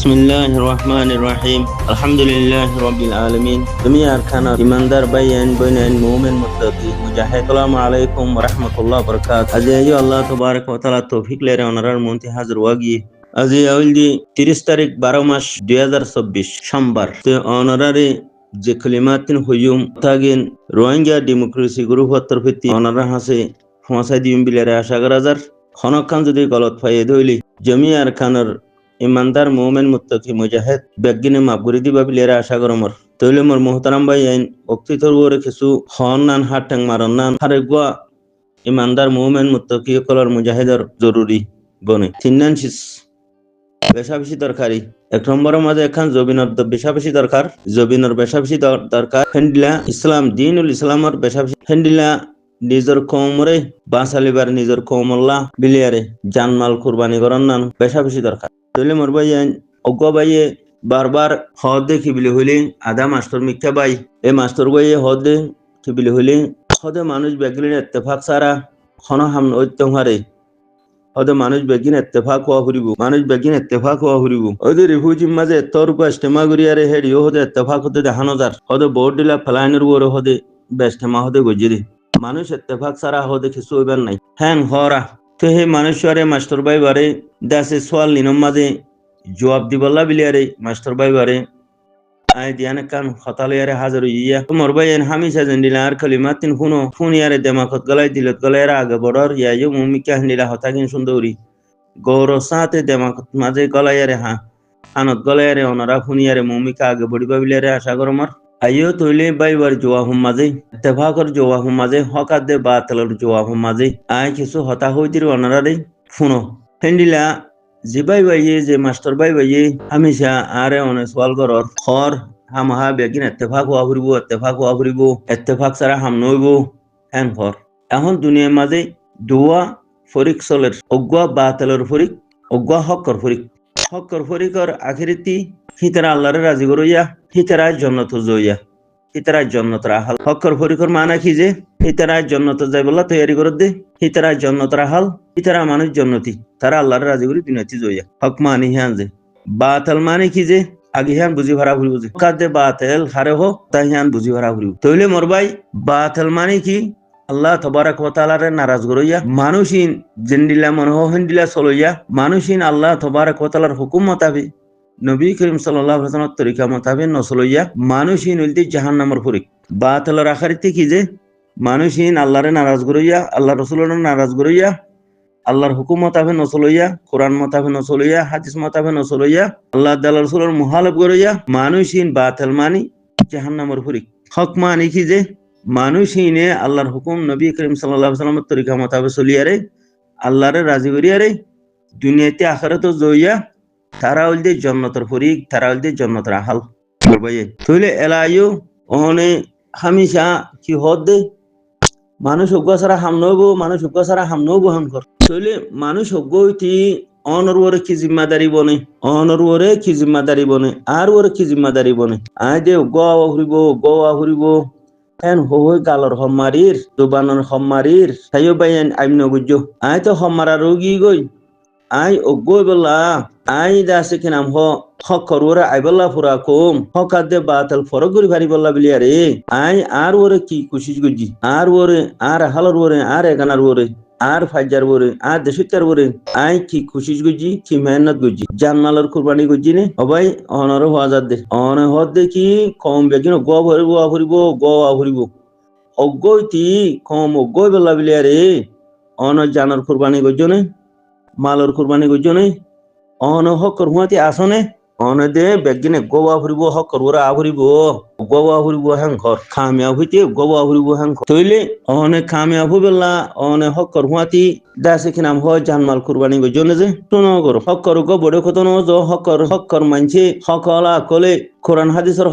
Bismillahirrahmanirrahim. Alhamdulillahi Rabbil Alamin. Demi arkana imandar bayan boynan mu'min muttaqi mujahid. Assalamu alaikum wa rahmatullahi wa barakatuh. Aziz Allah tabarak wa taala tawfik lere onarar munti hazır wagi. Aziz awildi 30 তারিখ 12 মাস 2024 সোমবার তে অনারারে যে কলিমাতিন হুজুম Tagin Rohingya democracy group তরফতি অনারা হাসে ফমাসাই দিম বিলেরে আশা করাজার খনকান যদি গলত ফায়ে দইলি জমি আরকানার ইমানদার মোমেন মুত্তাকি মুজাহিদ বেগিনে মাফগুরি দিবা বিলেরা আশা করমর তইলে মোর মুহতারাম ভাই আইন অক্তিতর ওরে কিছু হন্নান হাটং মারন্নান হারেগুয়া ইমানদার মোমেন মুত্তাকি কলর মুজাহিদর জরুরি বনে তিননান শিস বেশাবেশি দরকারি এক নম্বরের মাঝে এখন জবিনর বেশাবেশি দরকার জবিনর বেশাবেশি দরকার হেন্ডিলা ইসলাম দিনুল ইসলামর বেশাবেশি হেন্ডিলা নিজের কৌমরে বাঁচালিবার নিজের কৌমল্লা বিলিয়ারে জানমাল কুরবানি করার নান বেশাবেশি দরকার তইলে মোর ভাই অজ্ঞ ভাইয়ে বারবার হদ দে খিবিলি হইলে আধা মাস্টার মিথ্যা ভাই এই মাস্টার ভাইয়ে হদ দে খিবিলি হইলে হদে মানুষ বেগলিন ইত্তেফাক সারা খন হাম ঐত্যং হারে হদে মানুষ বেগিন ইত্তেফাক হওয়া ফুরিব মানুষ বেগিন ইত্তেফাক হওয়া ফুরিব ওদের রিফিউজির মাঝে তরুক ইস্তেমা করিয়ারে হেডিও হদে ইত্তেফাক হতে দেখানো যার হদে বোর্ড দিলা ফেলাইনের ওরে হদে বেস্তেমা হদে গজিরে মানুষ ইত্তেফাক সারা হদে কিছু হইবার নাই হ্যান হরা তো হে মানুষরে মাস্টার ভাই বারে দাসে সোয়াল নিনম মাঝে জবাব দিবল্লা বিলিয়ারে মাস্টার ভাই বারে আই দিয়ানে কান হতালিয়ারে হাজার ইয়া মোর ভাই এন হামিশা জেন্ডিলা আর কলিমাতিন হুনো ফুনিয়ারে দেমাকত গলাই দিলত গলাইরা আগে বড়র ইয়ায়ো মুমিকা হন্ডিলা হতাকিন সুন্দরী গৌর সাথে দেমাকত মাঝে গলাইয়ারে হানত গলাইয়ারে অনরা ফুনিয়ারে মুমিকা আগে বড়িবা বিলিয়ারে আশা করমর আইও তৈলে বাইবার জোয়া হুম মাঝে ইত্তেফাকর জোয়া হুম মাঝে হকাত দে বাতলর জোয়া হুম মাঝে আই কিছু হতা হইতির অনারারে ফুনো হেন্ডিলা যে বাই বাইয়ে যে মাস্টার বাই বাইয়ে হামেশা আরে অনে সওয়াল করর খর হামহা বেগিন ইত্তেফাক হওয়া ফুরিব ইত্তেফাক ছাড়া হাম নইব হ্যান খর এখন দুনিয়ার মাঝে দোয়া ফরিক চলের অজ্ঞা বাতলর ফরিক অজ্ঞা হকর ফরিকর আখিরিতি হিতারা আল্লাহরে রাজি করইয়া হিতারা জন্নত জইয়া হিতারা জন্নত রাহাল হকর ফরিকর মানা কি যে হিতারা জন্নত যাই বললা তৈরি করে দে হিতারা জন্নত রাহাল হিতারা মানুষ জন্নতি তারা আল্লাহরে রাজি করি দুনিয়াতে জইয়া হক মানি হ্যান যে বাতল মানে কি যে আগে হ্যান বুঝি ভরা ভুল বুঝি কাদে বাতল হারে হো তাই হ্যান বুঝি ভরা ভুল তইলে মোর ভাই বাতল মানে কি আল্লাহ তবারক ওয়া তাআলারে নারাজ করইয়া মানুষিন জিন্দিলা মনহ হন্দিলা চলইয়া মানুষিন আল্লাহ তবারক ওয়া তাআলার হুকুম মোতাবেক নবী করিম সাল্লাল্লাহু আলাইহি ওয়াসাল্লামের তরিকা মোতাবেক নচলইয়া মানুষিন হইতে জাহান্নামের ফরিক বাতলের আখিরাতে কি যে মানুষিন আল্লাহরে নারাজ করইয়া আল্লাহ রাসূলরে নারাজ করইয়া আল্লাহর হুকুম মোতাবেক নচলইয়া কোরআন মোতাবেক নচলইয়া হাদিস মোতাবেক নচলইয়া আল্লাহ তাআলার রাসূলের মুখালিফ করইয়া মানুষিন বাতল মানি জাহান্নামের ফরিক হক মানি কি যে মানুষিনে আল্লাহর হুকুম নবী করিম সাল্লাল্লাহু আলাইহি ওয়াসাল্লামের তরিকা মোতাবেক চলিয়ারে আল্লাহরে রাজি করিয়ারে দুনিয়াতে আখিরাতে জইয়া তারা হইলদে জন্নতর ফরিক তারা হইলদে জন্নতর আহাল বলবাইয়ে তইলে এলাইও ওহনে হামেশা কি হদ দে মানুষ অজ্ঞ ছাড়া হাম নইব হাম কর তইলে মানুষ অজ্ঞ হইতি অনর ওরে কি জিম্মাদারি বনে আর ওরে কি জিম্মাদারি বনে আই দে গোয়া ফুরিব এন হই গালর হমারির দুবানর হমারির তাইও বাইন আইন বুঝো আই তো হমারা রোগী গই আই অজ্ঞই বলা আই দাসে কিনাম হকর ওরে আইবল্লা ফুরা কম হকাদে বাতল ফরগুরি ভারি বল্লা বিলিয়ারে আই আর ওরে কি কুশিস গুজি আর ওরে আর হালর ওরে আর এগানার ওরে আর ফাইজার ওরে আর দেশিতার ওরে আই কি কুশিস গুজি কি মেহনত গুজি জানমালর কুরবানি গুজি নে অবাই অনর হাজার দে অনে হদ দে কি কম begin Goa ফুরিব অজ্ঞইতি com অজ্ঞই Balla বিলিয়ারে on জানর কুরবানি গুজো নে মালর কুরবানি গুজো নে অন হকর হুয়াতি আসনে অনে দে বেগিনে গোয়া ফুরিব হকর ওরা আফুরিব গোয়া ফুরিব হ্যাংঘর খামিয়া হইতে গোয়া ফুরিব হ্যাংঘর তইলে অনে খামিয়া ফুবেলা অনে হকর হুয়াতি দাসে কিনাম হয় জানমাল কুরবানি গজনে যে শুনো গর হকর গো বড় কত ন জ হকর মানছে হকলা কলে কোরআন হাদিসের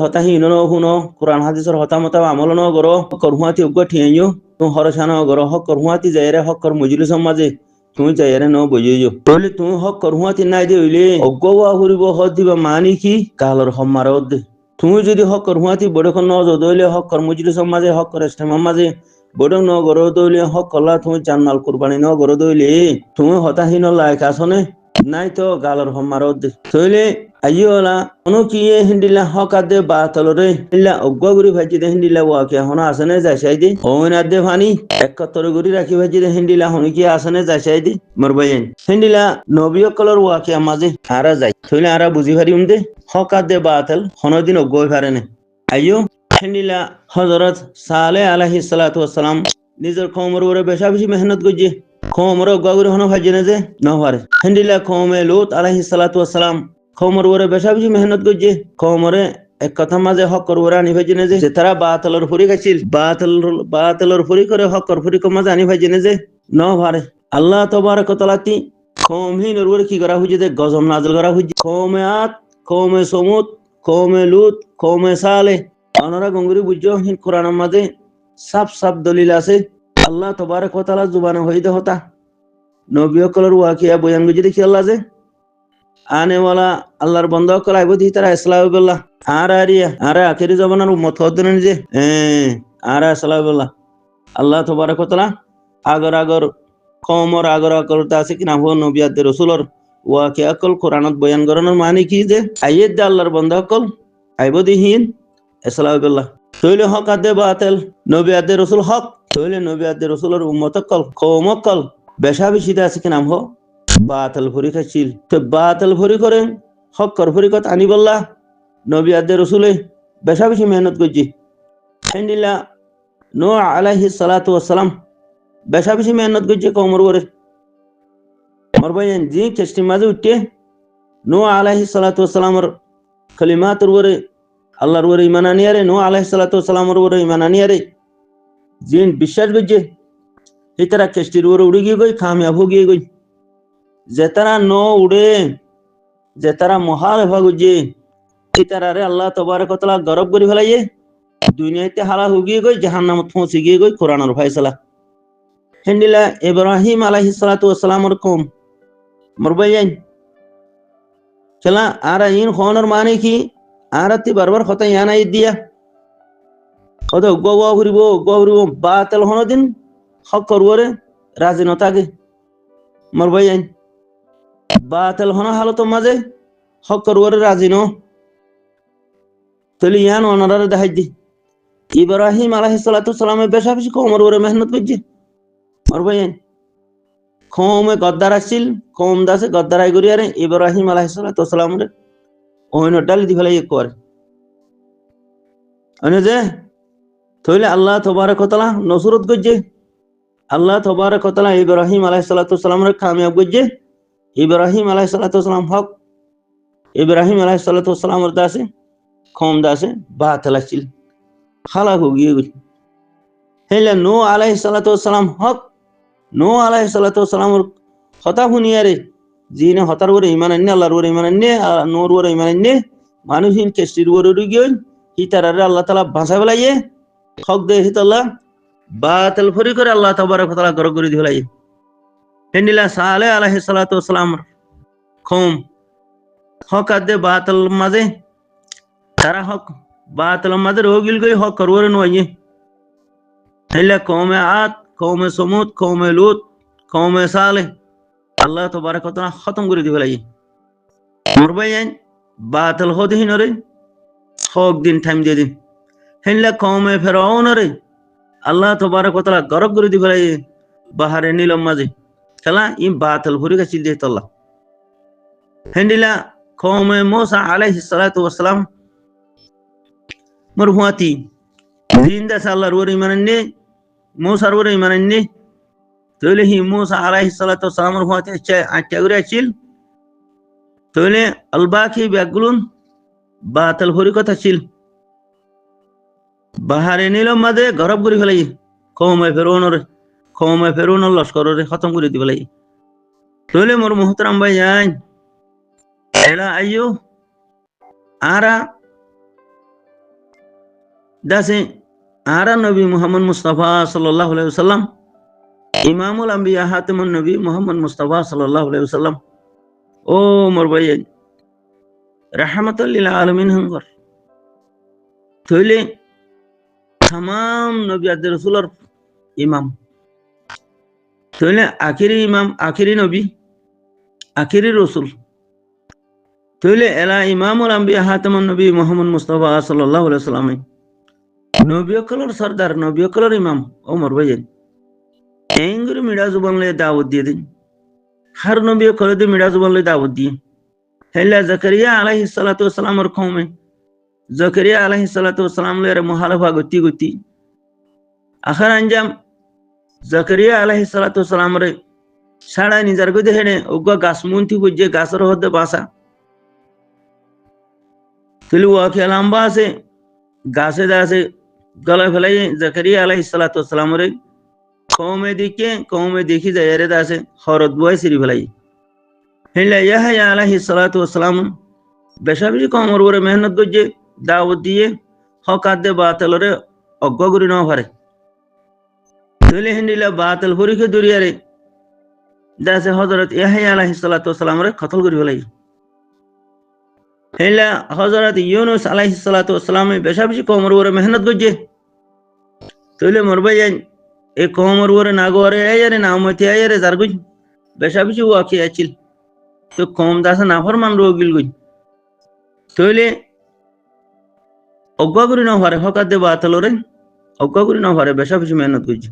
হতাহীন ন হুনো কোরআন হাদিসের হতামতা আমল ন গর হকর হুয়াতি উগ্র ঠিয়াইও তো হরসান গর হকর হুয়াতি যায়রে হকর মজলিস সমাজে তুই যাইরে ন বইয়ো বলে তুই হক করহুয়াতি নাই দে হইলে অজ্ঞওয়া হরিব হদ দিবা মানি কি কালর হমার দে তুই যদি হক করহুয়াতি বড়খন ন দইলে হক কর্মজুরি সমাজে হক করে সমাজে বড় ন গর দইলে হক কলা তুই জানমাল কুরবানি ন গর দইলে তুই হতাহীন লায়ক আসনে নাই তো গালর হমারো দে তইলে আইওলা অনু কিয়ে হিন্দিলা হকাদে বাতলরে হিল্লা অগ্গগুরি ভাজি দে হিন্দিলা ওয়াকে হনা আসনে যাইসাই দি ওইনা দে ফানি একত্তর গুরি রাখি ভাজি দে হিন্দিলা হনি কি আসনে যাইসাই দি মরবাইন হিন্দিলা নবিয় কলর ওয়াকে মাঝে আরা যাই তইলে আরা বুঝি পারি দে হকাদে বাতল হনদিন অগ্গই পারেনে আইও হিন্দিলা হযরত সালেহ আলাইহিস সালাতু ওয়াস সালাম নিজের কওমের উপরে বেশি মেহনত করছে কওমের অগ্গগুরি হনো ভাজি না যে নহরে হিন্দিলা কওমে লূত আলাইহিস সালাতু ওয়াস সালাম কওমের উপরে বেশি মেহনত করছে কওমরে এক কথা মাঝে হকর উপরে আনি ভাজি না যে তারা বাতলর ফুরি খাইছিল বাতলর ফুরি করে হকর ফুরি কো মাঝে আনি ভাজি না যে নহরে আল্লাহ তাবারক ওয়া তাআলা তি কওমহীন উপরে কি করা হইছে যে গজব নাযিল করা হইছে কওমে আদ কওমে সমুদ কওমে লূত কওমে সালেহ আনারা গঙ্গুরি বুঝছো হিন কোরআনের মাঝে সাফ সাফ দলিল আছে আল্লাহ তাবারক ওয়া তাআলা জুবানে হইতে হতা নবী কলর ওয়াকিয়া বয়ান গুজি দেখি আল্লাহ যে আনে ওয়ালা আল্লাহর বন্ধ কলাই বদি তারা ইসলামুল্লাহ আর আখেরি জমানার উম্মত হদন যে আর ইসলামুল্লাহ আল্লাহ তাবারক ওয়া তাআলা আগর কওমর আগর তা আছে কিনা হো নবী আদ রাসূলর ওয়াকিয়া কল কোরআনত বয়ান করানোর মানে কি যে আইয়ত দে আল্লাহর বন্ধ কল আইবদি হিন ইসলামুল্লাহ তইলে হক আদে বাতিল নবী আদ রাসূল হক তইলে নবী আদ রাসূলর উম্মত কল কওম কল বেশি আছে কিনা হো বাতিল ভরি খাইছিল তো বাতিল ভরি করেন হক কর ভরি কত আনি বললা নবী আদ রাসূলে বেশি মেহনত করজি হিন্দিলা নূহ আলাইহিস সালাতু ওয়াস সালাম বেশি মেহনত করছে কওমর উপরে মরবাইন জি চেষ্টি মাঝে উঠে নূহ আলাইহিস সালাতু ওয়াস সালামর কালিমাতুর উপরে আল্লাহর উপরে ঈমান আনিয়ারে নূহ আলাইহিস সালাতু ওয়াস সালামর উপরে ঈমান আনিয়ারে জিন বিশ্বাস করছে ইতারা চেষ্টির উপরে উড়ে গিয়ে গই কামিয়াব হয়ে গিয়ে গই যে তারা উড়ে যে তারা মহাল ভাগুজে ইতারারে আল্লাহ তাবারক ওয়া তাআলা গরব করে ফেলাইয়ে দুনিয়াতে হালা হয়ে গিয়ে গই জাহান্নামত পৌঁছে গিয়ে গই কোরআনের ফয়সালা হিন্দিলা ইব্রাহিম আলাইহিস সালাতু ওয়াস সালামর কওম মরবাইন চলা আর ইন খোনর মানে কি আরতি বারবার কথা ইয়ানাই দিয়া কত গোয়া ঘুরিব বাতিল হনদিন হক করবরে রাজি নতাগে মরবাইন বাতিল হন হালত মাঝে হক করবরে রাজি ন তলি ইয়ান অনারারে দেখাই দি ইব্রাহিম আলাইহিস সালাতু ওয়াস সালামে বেশি কওমর উপরে মেহনত করছে মরবাইন কওমে গদ্দার আসছিল কওম দাসে গদ্দারাই করিয়ারে ইব্রাহিম আলাইহিস সালাতু ওয়াস সালামরে ওইন ডালি দি ফেলাই করে আনে যে তইলে আল্লাহ তাবারক ওয়া তাআলা নসরত করছে আল্লাহ তাবারক ওয়া তাআলা ইব্রাহিম আলাইহিস সালাতু ওয়াস সালামরে কামিয়াব করছে ইব্রাহিম আলাইহিস সালাতু ওয়াস সালাম হক ইব্রাহিম আলাইহিস সালাতু ওয়াস সালামর দাসে কওম দাসে বাতিল আসছিল হালাক হয়ে গিয়ে গেল হেলে নূহ আলাইহিস সালাতু ওয়াস সালাম হক নূহ আলাইহিস সালাতু ওয়াস সালামর কথা শুনিয়ারে জিনে হতার উপরে ঈমান আননে আল্লাহর উপরে ঈমান আননে আর নূর উপরে ঈমান আননে মানুষিন কেষ্টির উপরে উড়ে গিয়ে ইতারারে আল্লাহ তাআলা বাঁচাই ফেলাইয়ে হক দে হিতাল্লাহ বাতিল ফরি করে আল্লাহ তাবারক ওয়া তাআলা গরব করে দি ফেলাইয়ে হেন্দিলা সালেহ আলাইহিস সালাতু ওয়াস সালাম কওম হক আদে বাতিল মাঝে তারা হক বাতিল মাঝে রোগিল গই হক করবরে নয় হেলা কওমে আদ কওমে সমুদ কওমে লূত কওমে সালেহ আল্লাহ তাবারক ওয়া তাআলা খতম করে দি ফেলাইয়ে মরবাইন বাতিল হদিন রে হক দিন টাইম দিয়ে দিন হেলা কওমে ফিরআউন রে আল্লাহ তাবারক ওয়া তাআলা গরব করে দি ফেলাইয়ে বাহারে নীলম মাঝে খেলা ই বাতিল ভরি গেছিল যে আল্লাহ হেন্দিলা কওমে মূসা আলাইহিস সালাতু ওয়াস সালাম মরহুয়াতি জিন্দা আল্লাহর উপরে ঈমান আননে মূসার উপরে ঈমান আননে তইলে হি মূসা আলাইহিস সালাতু ওয়াস সালামর হুয়াতি আচ্ছা করে আছিল তইলে আলবাকি ব্যাগুলুন বাতিল ভরি কথা ছিল বাহারে নীলম মাঝে গরব করে ফেলাই কওমে ফেরাউনের লস্করে খতম করে দি ফেলাই তইলে মোর মুহতারাম ভাই যাই এলা আইয়ো আরা দাসে আরা নবী মুহাম্মদ মুস্তাফা সাল্লাল্লাহু আলাইহি ওয়াসাল্লাম ইমামুল আম্বিয়া হাতিমুন নবী মুহাম্মদ মুস্তাফা সাল্লাল্লাহু আলাইহি ওয়াসাল্লাম ও মোর ভাই রাহমাতুল লিল আলামিন হংগর তইলে तमाम नबी आदि रसूलर इमाम तइले आखिरी इमाम आखिरी नबी আখিরি রসুল তইলে এলা ইমামুল আম্বিয়া হাতামুন নবী মুহাম্মদ মুস্তাফা সাল্লাল্লাহু আলাইহি সাল্লাম নবিয়কলর সর্দার নবিয়কলর ইমাম ওমর ভাইয়েন এঙ্গুরি মিডা জুবানলে দাওয়াত দিয়ে দিন হর নবিয়কলে দি মিডা জুবানলে দাওয়াত দিয়ে হেলা জাকারিয়া আলাইহিস সালাতু ওয়াসসালামর কওমে জাকারিয়া আলাইহিস সালাতু ওয়াসসালাম লের মুহালাফা গতি গতি আখার আঞ্জাম জাকারিয়া আলাইহিস সালাতু ওয়াসসালাম রে সাড়া নিজার গদে হেনে ওগা গাছ মুন্তি বুঝে গাছের হদ্দে বাসা তুলি ওয়াকে লম্বা আছে গাছে দাসে গলা ফেলাই জাকারিয়া আলাইহিস সালাতু ওয়াসসালাম রে কওমে দেখি যায় রে দাসে হরদ বয় সিরি ফেলাই হেলা ইয়াহয়া আলাইহিস সালাতু ওয়াসসালাম বেশাবি কওমর ওরে মেহনত গজে দাওয়াত দিয়ে হকাদে বাতিলরে অজ্ঞগুরি ন পারে তুলি হিন্দিলা বাতিল পরীক্ষা দুরিয়ারে দাসে হযরত ইয়াহয়া আলাইহিস সালাতু ওয়াসসালাম রে কতল করি ফেলাই হেলা হযরত ইউনুস আলাইহিস সালাতু ওয়াসসালাম বেশাবি কওমর ওরে মেহনত গজে তুলি মরবাইন এ কওমর ওরে নাগরে আয়ারে নামতি আয়ারে জারগুজ বেশাবি ওয়াকি আছিল তো কম দাসে নাফরমান রোগিল গুজ তুলি অজ্ঞাগুরি ন পারে হকাদে বাতিলরে অজ্ঞাগুরি ন পারে বেশাবি মেহনত গজ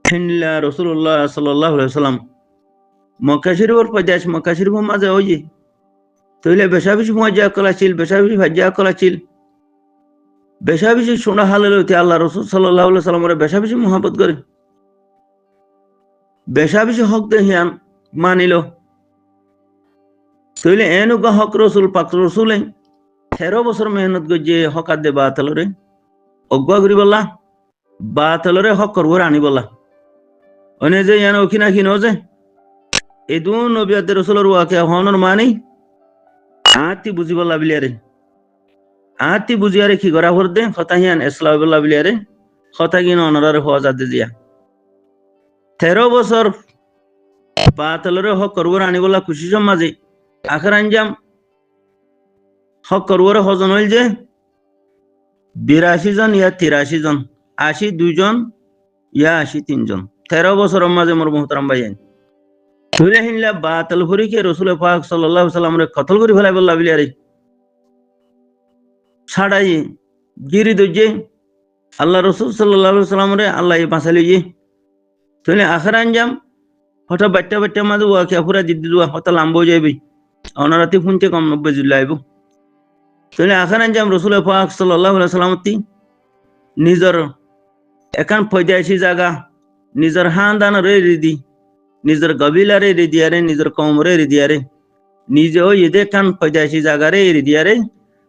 হিন্দিলা রাসূলুল্লাহ সাল্লাল্লাহু আলাইহি সাল্লাম মক্কা শরীফের পয়দাশ মক্কা শরীফের মাঝে ওই তইলে বেশাবিশি মজা কলাছিল বেশাবিশি ভাজ্জা কলাছিল বেশাবিশি শোনা হালালতে আল্লাহ রাসূল সাল্লাল্লাহু আলাইহি সাল্লামের বেশাবিশি মুহাব্বত করে বেশাবিশি হক দেহিয়ান মানিল তইলে এনুগা হক রাসূল পাক রাসূলে 13 বছর মেহনত গজে হকাত দে বাতলরে অজ্ঞা করি বললা বাতলরে হক করব রানি বললা অনে যে ইয়ান ওকিনা কিনো যে এদু নবিয়ত রাসূলের ওয়াকে হনর মানি আতি বুঝি বললা বিলিয়ারে আতি বুঝিয়ারে কি করা হরদে খতাহিয়ান ইসলাম বললা বিলিয়ারে খতাগিন অনরারে হওয়া দে দিয়া 13 বছর বাতলরে হক করব রানি বললা খুশি সমাজে আখর আঞ্জাম হক করবরে হজন হইল যে 82 জন ইয়া 83 জন 82 জন ইয়া 83 জন 13 বছর মাঝে মোর মুহতারাম ভাইয়ান তুলে হিনলা বাতিল ফরিকে রাসূল পাক সাল্লাল্লাহু আলাইহি সাল্লাম রে কতল করি ফেলাই বললা বিলিয়ারে ছাড়াই গিরি দজে আল্লাহ রাসূল সাল্লাল্লাহু আলাইহি সাল্লাম রে আল্লাহ বাঁচালি যে তুলে আখর আঞ্জাম হঠাৎ বাচ্চা বাচ্চা মাঝে ওয়াকে পুরা জিদ্দি দুয়া হঠাৎ লাম্বো যাইবি অনারাতি ফুনতে কম 90 জুলাইব তাহলে আখান আঞ্জাম রাসূল পাক সাল্লাল্লাহু আলাইহি ওয়াসাল্লাম নিজর একান পয়দাইশি জায়গা নিজর হানদান রে রিদি নিজর কবিলা রে রিদিয়ারে নিজর কওম রে রিদিয়ারে নিজে ওই এদে কান পয়দাইশি জায়গা রে রিদিয়ারে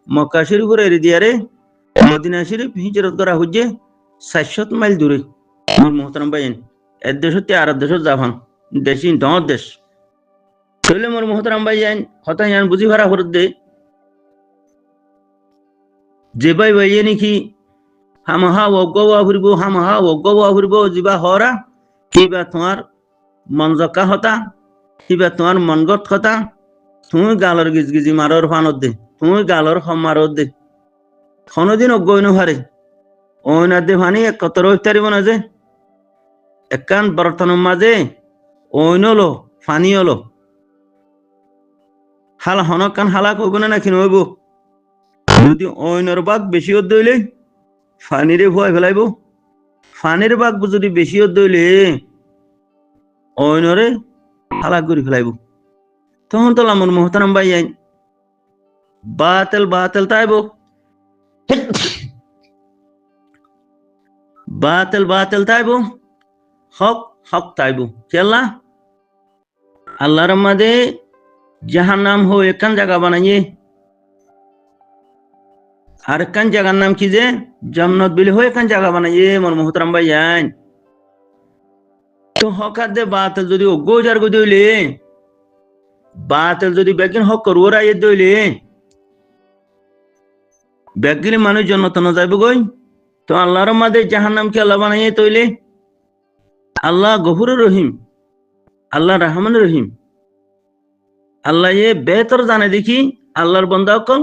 মক্কা শরীফ রে রিদিয়ারে মদিনা শরীফ হিজরত করা হচ্ছে 700 মাইল দূরে আমার মুহতারাম ভাইয়েন এর দেশতে আরব দেশ জাপান দেশি দশ দেশ তাহলে আমার মুহতারাম ভাইয়েন কথা ইয়ান বুঝি ভাড়া হরদ দে যে ভাই ভাইয়ে নাকি হামহা ওগবা ফুরবো হামহা ওগবা ফুরবো জিবা হরা কিবা তোমার মনজকা হতা কিবা তোমার মনগত কথা তুমি গালর গিজগিজি মারর ফানত দে তুমি গালর হম মারত দে কোনদিন অজ্ঞই নহারে ওইনা দে ফানি কতর ইফতারিব না যে একান বর্তনের মাঝে ওইনলো ফানি হলো হাল হনকান হালা কইব না নাকি নইব যদি ওইনর বাঘ বেশি দইলে ফানিরে ভয় ফেলাইব ফানির বাঘ যদি বেশি দইলে ওইনরে হালাক করে ফেলাইব তখন তো আমার মুহতারাম ভাই আইন বাতিল বাতিল তাইব বাতিল বাতিল তাইব হক হক তাইব কেলা আল্লাহর মাঝে জাহান্নাম হো একান জায়গা বানাইয়ে আর কান জায়গার নাম কি যে জান্নাত বিলি হয়ে কান জায়গা বানাইয়ে মোর মুহতারাম ভাই আইন তো হকাত দে বাতিল যদি গোজার গো দইলে বাতিল যদি বেগিন হক করবো রাইয়ে দইলে বেগিলে মানুষ জন্নত না যাইব গই তো আল্লাহর মাঝে জাহান্নাম কি আল্লাহ বানাইয়ে তইলে আল্লাহ গফুর রহিম আল্লাহ রহমান রহিম আল্লাহ এ বেহতর জানে দেখি আল্লাহর বান্দা কল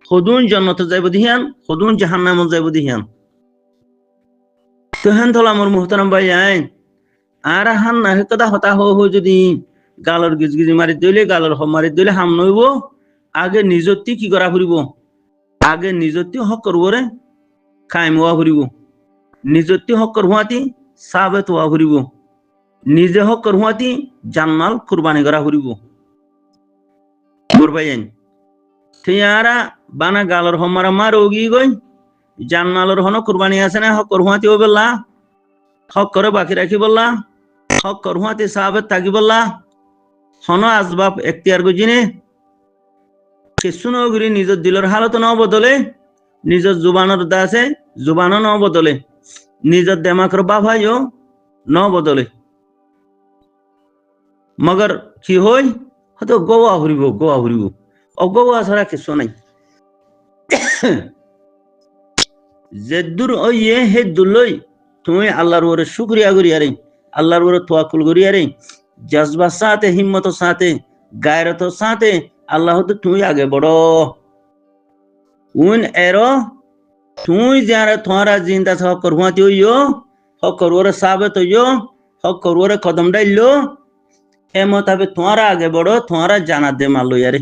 খুদুন জান্নাত যাইব দিহান খুদুন জাহান্নাম যাইব দিহান তো হেন থলা মোর মুহতারাম ভাই আইন আর হান না কথা হতা হো যদি গালর গিজগিজি মারি দিলে গালর মারি দিলে হাম নইব আগে নিজতি কি করা ফুরিব আগে নিজতি হক করবরে খাইম হওয়া ফুরিব নিজতি হক হুয়াতি সাবেত হওয়া ফুরিব নিজে হক হুয়াতি জানমাল কুরবানি করা ফুরিব করবাইন থিয়ারা বানা গালর হমারা মার ওগি গই জানমালর হন কুরবানি আছে না হক হুয়াতি ও বললা হক করে বাকি রাখি বললা হক হুয়াতি সাবেত থাকি বললা হন আসবাব এখতিয়ার গজিনে কিছুনগরি নিজের দিলর হালত ন বদলে নিজের জুবানের দাসে জুবানো ন বদলে নিজের দেমাকর বাভাইও ন বদলে মগর কি হই হয়তো গোয়া ঘুরিব অগোয়া ছাড়া কিছু নাই যেদুর ওইয়ে হে দুলই তুমি আল্লাহর ওরে শুকরিয়া করিয়ারে আল্লাহর ওরে তোয়াক্কুল করিয়ারে জজবার সাথে হিম্মতর সাথে গায়রতর সাথে আল্লাহ তো তুমি আগে বড় উন এরো তুই যারা তোমারা জিন্দা হক করহুয়াতি হইও হক করওরে সাবেত হইও হক করওরে কদম ডাইলো এ মোতাবেক তোমারা আগে বড় তোমারা জানাত দে মারলো ইয়ারে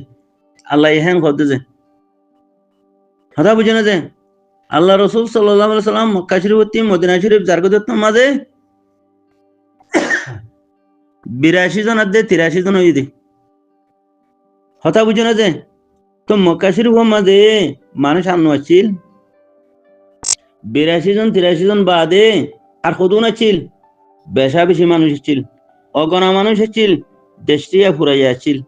আল্লাহ হ্যাং হতে যে কথা বুঝে না যে আল্লাহ রসুল সাল্লাল্লাহু আলাইহি সাল্লাম মক্কা শরীফ মদিনা শরীফ জারগত মাঝে 82 জন আদে 83 জন হই দে কথা বুঝে না যে তো মক্কা শরীফ মাঝে মানুষ আন্ন আছিল 82 জন 83 জন বাদে আর কদুন আছিল বেশা বেশি মানুষ ছিল অগণা মানুষ ছিল দেশটিয়া ফুরাইয়া আছিল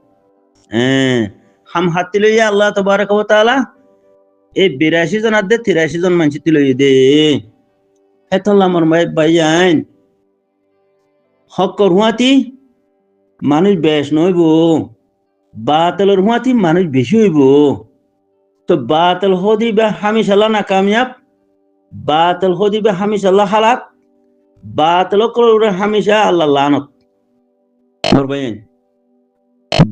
হাম হাতি লইয়া আল্লাহ তাবারক ওয়া তাআলা এই 82 জন আদে 83 জন মানুষ তিলই দে হেতল্লা আমার ভাই আইন হক করহুয়াতি মানুষ বেশ নইব বাতিলের হুয়াতি মানুষ বেশি হইব তো বাতিল হদিবে হামিশাল্লাহ না কামিয়াব বাতিল হদিবে হামিশাল্লাহ হালাক বাতিল করে হামিশা আল্লাহ লানত করবেন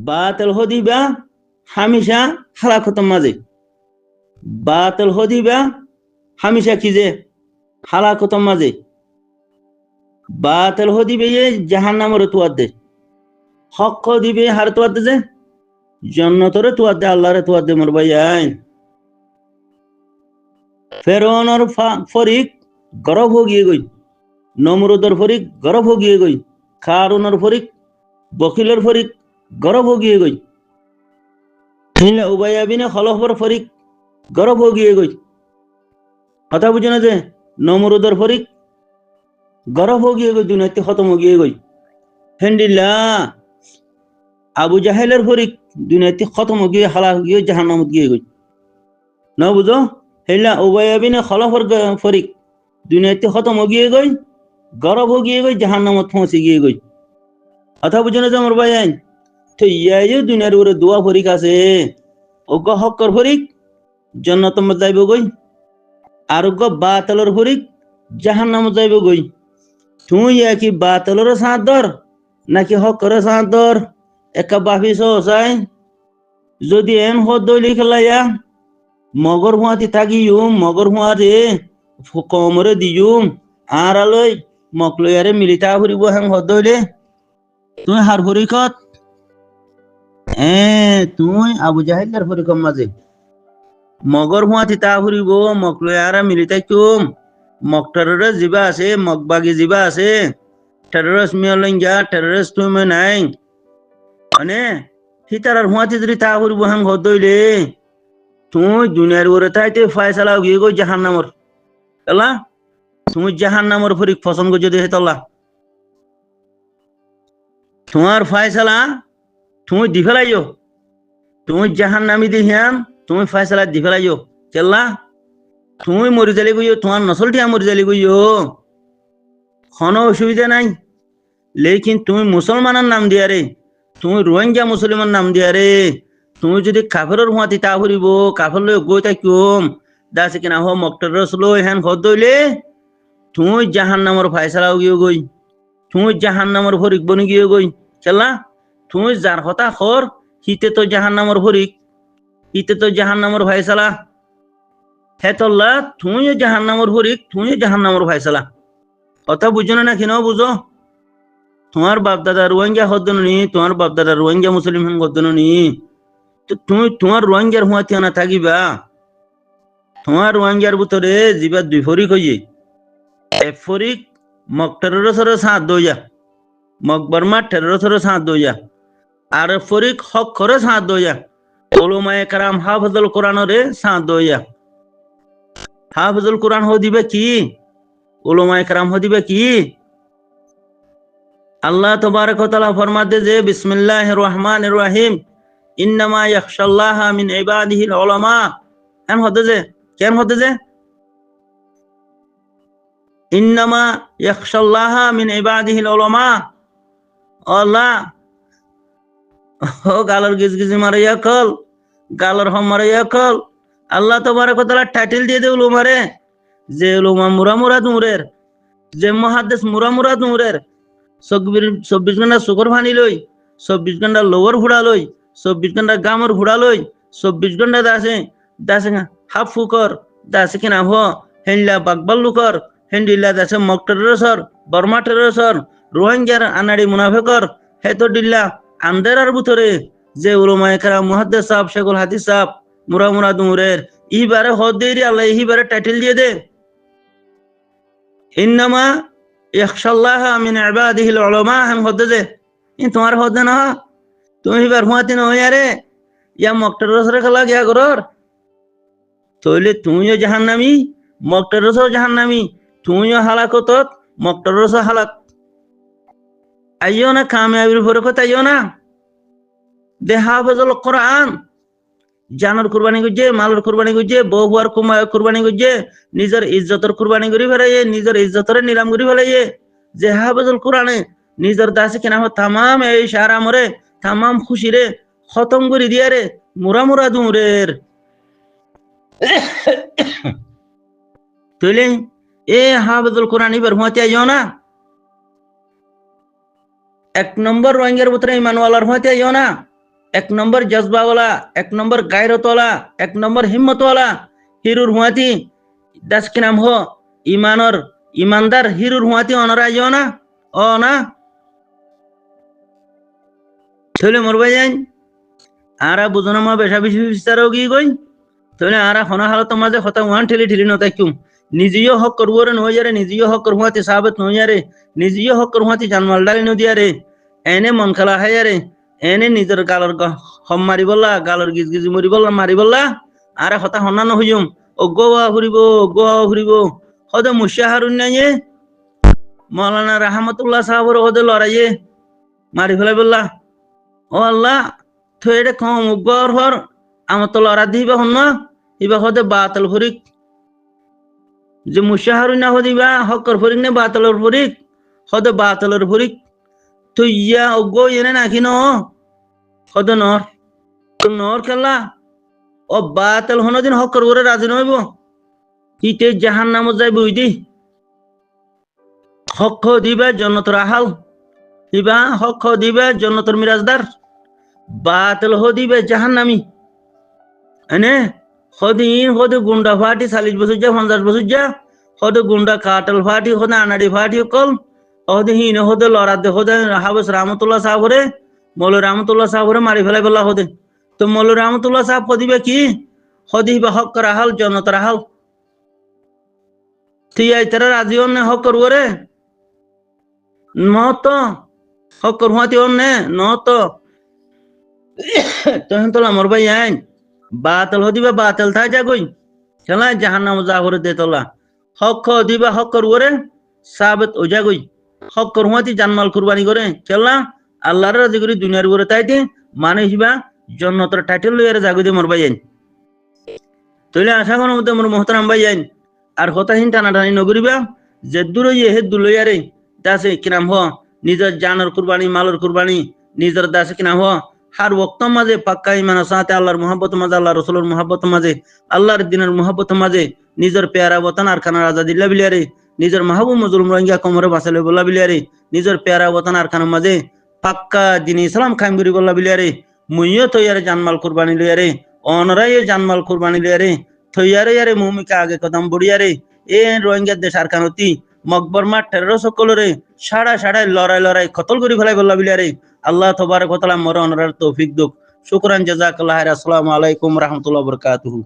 বাতিল হদিবে হামিশা হালাকতর মাঝে বাতিল হদিবে হামিশা কি যে হালাকতর মাঝে বাতিল হদিবে জাহান্নামের তুয়াদ দে হক দিবে হার তুয়াদ দে জন্নতরে তুয়াদ দে আল্লাহরে তুয়াদ দে মোর ভাই আইন ফেরৌনের ফরিক গরব হয়ে গই নমরুদের ফরিক গরব হয়ে গই কারুনের ফরিক বকিলের ফরিক গরব হয়ে গই উবাইয়া বিনে খলফের ফরিক গরব হয়ে গই কথা বুঝে না যে নমরুদের ফরিক গরব হয়ে গই দুনিয়াতে খতম হয়ে গই হেন্ডিল্লা আবু জাহেলের ফরিক দুনিয়াতে খতম হয়ে হালা গিয়ে জাহান্নামত গিয়ে গই না বুঝো হেলা উবাইয়া বিনে খলফের ফরিক দুনিয়াতে খতম হয়ে গই গরব হয়ে গই জাহান্নামত পৌঁছে গিয়ে গই কথা বুঝে না যে আমার ভাই আইন তো ইয়াই দুনিয়ার উপরে দোয়া ফরিক আছে ওগ হক্কর ফরিক জান্নাত মধ্যে যাইব গই আর ওগ বাতিলের ফরিক জাহান্নামত যাইব গই তুই কি বাতিলের সাথ ধর নাকি হক্কর সাথ ধর একা বাফি সহসাই যদি এন হদ দলি খেলাইয়া মগর হুয়াতি থাকিউম মগর হুয়ারে কমরে দিউম আর আলই মকলয়ারে মিলিতা ফুরিব হেং হদ দইলে তুই হার ফরিকত তুই আবু জাহেলের ফরিকম মাঝে মগর হুয়াতি তা ফুরিব মকলয়ারে মিলিতাই তুম মকটারে জিবা আছে মগবাগি জিবা আছে টেররিস্ট মিয়লঙ্গা টেররিস্ট তুমি নাই মানে হিতারার হুয়াতি যদি তা ফুরিব হেং হদ দইলে তুই দুনিয়ার উপরে তাইতে ফয়সালা গিয়ে গই জাহান্নামর এলা তুমি জাহান্নামর ফরিক পছন্দ করছো দেখে তল্লা তোমার ফয়সালা তুমি দি ফেলাইও তুমি জাহান্নামি দিহিয়াম তুমি ফয়সালা দি ফেলাইও চেল্লা তুমি মরি জালি গইও তোমার নসলটিয়া মরি জালি গইও কোনো অসুবিধা নাই লেকিন তুমি মুসলমানের নাম দিয়া রে তুমি রোহিঙ্গা মুসলমান নাম দিয়া রে তুমি যদি কাফের হুয়াতি তা ফুরিব কাফের লই গই থাকিম দাসে কিনা হ মক্টর রসলো হেন হদ দইলে তুই জাহান্নামর ফয়সালা গিয়ে গই তুই জাহান্নামর ফরিক বনি গিয়ে গই খেলা তুই যার হতা খর হিতে তো জাহান্নামর ফরিক হিতে তো জাহান্নামর ফয়সালা হেতল্লা তুই জাহান্নামর ফরিক তুই জাহান্নামর ফয়সালা কথা বুঝো না কিনা বুঝো তোমার বাপ দাদা রোহিঙ্গা হদ্দনি, তোমার বাপ দাদা রোহিঙ্গা মুসলিম হদ্দনি, তো তুমি তোমার রোহিঙ্গার হুঁয়াতে না থাকিবা। তোমার রোহিঙ্গার ভিতরে যিবা দুই ফরিক হইয়ে, এক ফরিক মক টেরোরিস্টের সাথ দইয়া, মক বর্মা টেরোরিস্টের সাথ দইয়া, আর ফরিক হক করে সাথ দইয়া, ওলামায়ে কেরাম হাফেজুল কোরআনরে সাথ দইয়া। হাফেজুল কোরআন হো দিবে কি, ওলামায়ে কেরাম হো দিবে কি? আল্লাহ তাবারক ওয়া তাআলা ফরমাতে যে বিসমিল্লাহির রহমানির রহিম, ইন্নামা ইয়াখশাল্লাহা মিন ইবাদিহিল উলামা। কেন হতে যে, কেন হতে যে ইন্নামা ইয়াখশাল্লাহা মিন ইবাদিহিল উলামা। আল্লাহ ও গালর গিজগিজি মারাইয়া কল, গালর হম মারাইয়া কল। আল্লাহ তাবারক ওয়া তাআলা টাইটেল দিয়ে দে উলামারে, যে উলামা মুরা দুরের, যে মুহাদ্দিস মুরা দুরের, 24 ঘন্টা শুকর ভানি লই, 24 ঘন্টা লোয়ার ঘোড়া লই, 24 ঘন্টা গামর ঘোড়া লই, 24 ঘন্টা দাসে দাসে হাফ ফুকর দাসে কিনা হ হেনলা বাকবাল্লু কর, হেন্ডিল্লা দাসে মক টেরোরিস্টর, বর্মা টেরোরিস্টর, রোহিঙ্গার আনাড়ি মুনাফিকর, হেতো ডিল্লা আন্দেরার ভিতরে যে উলামায়ে কেরাম মুহাদ্দিস সাহেব শেখুল হাদিস সাহেব মুরা দুরের ইবারে হদ দেরি আল্লাহ ইবারে টাইটেল দিয়ে দে, ইন্নামা ইয়াখশাল্লাহা মিন ইবাদিহিল উলামা। হাম হদে যে ই তোমার হদে না, তুমি এবার হুয়াতি না হইয়ারে ইয়া মক টেরোরিস্টর খেলা গিয়া করর, তইলে তুমিও জাহান্নামী, মক টেরোরিস্টও জাহান্নামী, তুমিও হালাকতত, মক টেরোরিস্টও হালাক। আইও না কামিয়াবির পরে কথা আইও না। দে হাফেজুল কোরআন জানর কুরবানি করছে, মালর কুরবানি করছে, বউ বুয়ার কুরবানি করছে, নিজের ইজ্জতর কুরবানি করি ফেলাইয়ে, নিজের ইজ্জতরে নিলাম করি ফেলাইয়ে। যে হাফেজুল কোরআনে নিজের দাসে কেনা তামাম এই সারা মরে তামাম খুশিরে খতম করে দিয়া রে মুরা দুরের। তইলে এ হাফেজুল কোরআন এবার হুঁয়াতে আইও না। 1 নম্বর রোহিঙ্গার ভিতরে ইমানওয়ালার হুঁয়াতে আইও না। 1 নম্বর জজবাওয়ালা, 1 নম্বর গায়রতওয়ালা, 1 নম্বর হিম্মতওয়ালা হিরুর হুঁয়াতি দাস কি নাম হো ইমানর ইমানদার হিরুর হুঁয়াতি অনরা আইও না। ও না তইলে মরবা যাই আরা বুঝনা মা বেশা বেশি বিস্তারও গিয়ে গই, তইলে আরা হনা হালত মাঝে হতা ওয়ান ঠেলি নতাই কিউম নিজেও হক করবরে নইয়ারে, নিজেও হক করহুয়াতি সাহাবত নইয়ারে, নিজেও হক করহুয়াতি জানমাল ডালি নদিয়ারে, এনে মন খেলা হাইয়ারে, এনে নিজের গালর হম মারি বললা, গালর গিজগিজি মরি বললা মারি বললা। আরে হতা হন্না নহইম ও গোয়া ঘুরিব হদে মুশাহারুন নাইয়ে মাওলানা রাহমাতুল্লাহ সাহাবর হদে লড়াইয়ে মারি ফেলাই বললা। ও আল্লাহ তো এটা কম গর হর আমার তো লড়া দিবা হন ইবা হদে বাতল ফরিক, যে মুশাহারুন না হদিবা হকর ফরিক নে বাতলর ফরিক, হদে বাতলর ফরিক তো ইয়া অগো এনে নাকি ন হদে নর খেলা ও বাতল হন দিন হকর করে রাজি নইব ইতে জাহান্নামত যাইব। ইদি হক দিবা জন্নতর আহাল, ইবা হক দিবা জন্নতর মিরাজদার, বাতল দিবে জাহান্নামী। এনে হদিন হদে গুন্ডা ফাটি 40 বছর যা 50 বছর যা হদে গুন্ডা কাটল ফাটি হদে আনাড়ি ফাটি কল হদে হিন হদে লড়াতে হদে হাফেজ রহমতুল্লাহ সাহেবরে মৌল রহমতুল্লাহ সাহেবরে মারি ফেলাই বলা হদে। তো মৌল রহমতুল্লাহ সাহেব হদিবে কি হদিবা হক রাহাল জন্নত রাহাল থিয়াই তারা রাজি অন্যে হক করবো রে নত হক করহুয়াতি অন্যে নত তখন তোলা মর ভাই আইন বাতল হদিবা বাতল থাই যাগই খেলা জাহান্নাম যা করে দে তোলা হক দিবা হক করবো রে সাবেত ও যাগই হক করহুয়াতি জানমাল কুরবানি করে খেলা আল্লাহর রাজি করি দুনিয়ার উপরে তাইতে মানে হিবা জন্নতর টাইটেল লইয়ারে জাগই দে মর ভাই আইন। তইলে আশা কোন মধ্যে মোর মোহতারাম ভাই আইন আর হতাহীন টানাটানি নগরিবা যে দূরইয়ে হে দুলইয়ারে দাসে কিনাম হ নিজের জানের কুরবানি মালের কুরবানি নিজের দাসে কিনাম হ হার ওক্ত মাঝে পাক্কা ইমান সাথে আল্লাহর মোহাব্বত মাঝে আল্লাহ রসুলের মোহাব্বত মাঝে আল্লাহর দিনের মোহাব্বত মাঝে নিজের পেয়ারা বতান আর খানার আজাদিল্লা বিলিয়ারে নিজের মাহবুব মজলুম রোহিঙ্গা কোমরে বাসালে বল্লা বিলিয়ারে নিজের পেয়ারা বতান আর খানার মাঝে পাক্কা দিন ইসলাম খাইম করি বল্লা বিলিয়ারে মুইও তৈয়ারে জানমাল কুরবানি লইয়ারে অনরাই জানমাল কুরবানি লইয়ারে থইয়ারে ইয়ারে মুমিকা আগে কদম বড়িয়ারে এ রোহিঙ্গা দেশ আর খানতি মকবর মাঠ টেরো সকলরে সাড়ায় লড়াই কতল করে ফেলাই বললা বিলিয়ারে আল্লাহ তবারক ওয়া তাআলা মর অনরার তৌফিক দুক শুকরান জাযাকাল্লাহ। আসসালামু আলাইকুম রাহমাতুল্লাহি ওয়া বারাকাতুহু।